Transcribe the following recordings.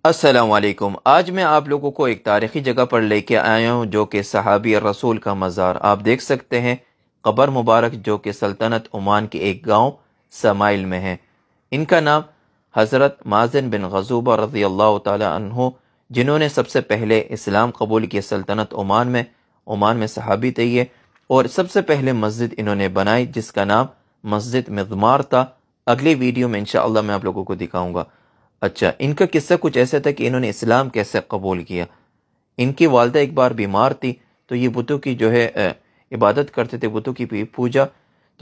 السلام علیکم۔ آج میں آپ لوگوں کو ایک تاریخی جگہ پر لے کے آیا ہوں جو کہ صحابی رسول کا مزار آپ دیکھ سکتے ہیں، قبر مبارک جو کہ سلطنت عمان کے ایک گاؤں سمائل میں ہے۔ ان کا نام حضرت مازن بن غزوبہ رضی اللہ تعالی عنہ، جنہوں نے سب سے پہلے اسلام قبول کیا سلطنت عمان میں صحابی تھے یہ، اور سب سے پہلے مسجد انہوں نے بنائی جس کا نام مسجد مضمار تھا۔ اگلی ویڈیو میں انشاءاللہ میں آپ لوگوں کو دکھاؤں گا۔ اچھا، ان کا قصہ کچھ ایسا تھا کہ انہوں نے اسلام کیسے قبول کیا۔ ان کی والدہ ایک بار بیمار تھی، تو یہ بتوں کی جو ہے عبادت کرتے تھے، بتوں کی پوجا۔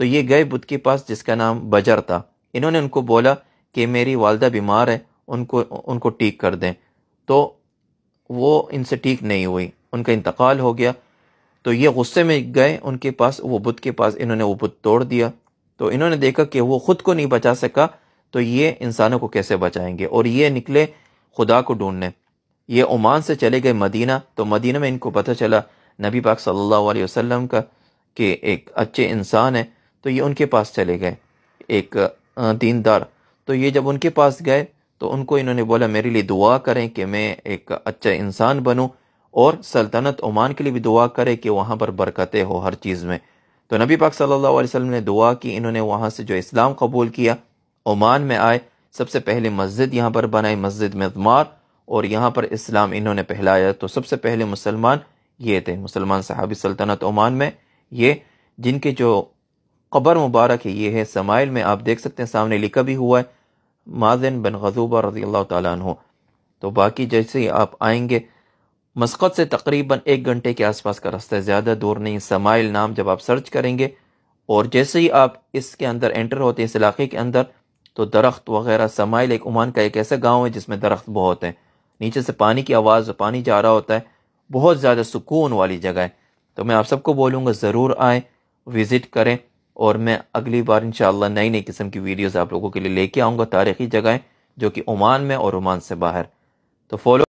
تو یہ گئے بت کے پاس جس کا نام بجر تھا۔ انہوں نے ان کو بولا کہ میری والدہ بیمار ہے، ان کو ٹھیک کر دیں۔ تو وہ ان سے ٹھیک نہیں ہوئی، ان کا انتقال ہو گیا۔ تو یہ غصے میں گئے ان کے پاس، وہ بت کے پاس، انہوں نے وہ بت توڑ دیا۔ تو انہوں نے دیکھا کہ وہ خود کو نہیں بچا سکا، تو یہ انسانوں کو کیسے بچائیں گے، اور یہ نکلے خدا کو ڈھونڈنے۔ یہ عمان سے چلے گئے مدینہ، تو مدینہ میں ان کو پتہ چلا نبی پاک صلی اللہ علیہ وسلم کا کہ ایک اچھے انسان ہے، تو یہ ان کے پاس چلے گئے، ایک دیندار۔ تو یہ جب ان کے پاس گئے تو ان کو انہوں نے بولا میرے لیے دعا کریں کہ میں ایک اچھا انسان بنوں، اور سلطنت عمان کے لیے بھی دعا کرے کہ وہاں پر برکتیں ہو ہر چیز میں۔ تو نبی پاک صلی اللہ علیہ وسلم نے دعا کی، انہوں نے وہاں سے جو اسلام قبول کیا، عمان میں آئے، سب سے پہلے مسجد یہاں پر بنائی، مسجد مضمار، اور یہاں پر اسلام انہوں نے پھیلایا۔ تو سب سے پہلے مسلمان یہ تھے، مسلمان صحابی سلطنت عمان میں، یہ جن کے جو قبر مبارک ہے یہ ہے سمائل میں، آپ دیکھ سکتے ہیں سامنے لکھا بھی ہوا ہے مازن بن غزوبہ رضی اللہ تعالیٰ عنہ۔ تو باقی جیسے ہی آپ آئیں گے، مسقط سے تقریباً 1 گھنٹے کے آس پاس کا راستہ ہے، زیادہ دور نہیں۔ سمائل نام جب آپ سرچ کریں گے، اور جیسے ہی آپ اس کے اندر انٹر ہوتے ہیں اس علاقے کے اندر، تو درخت وغیرہ، سمائل ایک عمان کا ایک ایسا گاؤں ہے جس میں درخت بہت ہیں، نیچے سے پانی کی آواز، پانی جا رہا ہوتا ہے، بہت زیادہ سکون والی جگہ ہے۔ تو میں آپ سب کو بولوں گا ضرور آئیں، وزٹ کریں، اور میں اگلی بار انشاءاللہ نئی نئی قسم کی ویڈیوز آپ لوگوں کے لیے لے کے آؤں گا، تاریخی جگہیں جو کہ عمان میں اور عمان سے باہر۔ تو فالو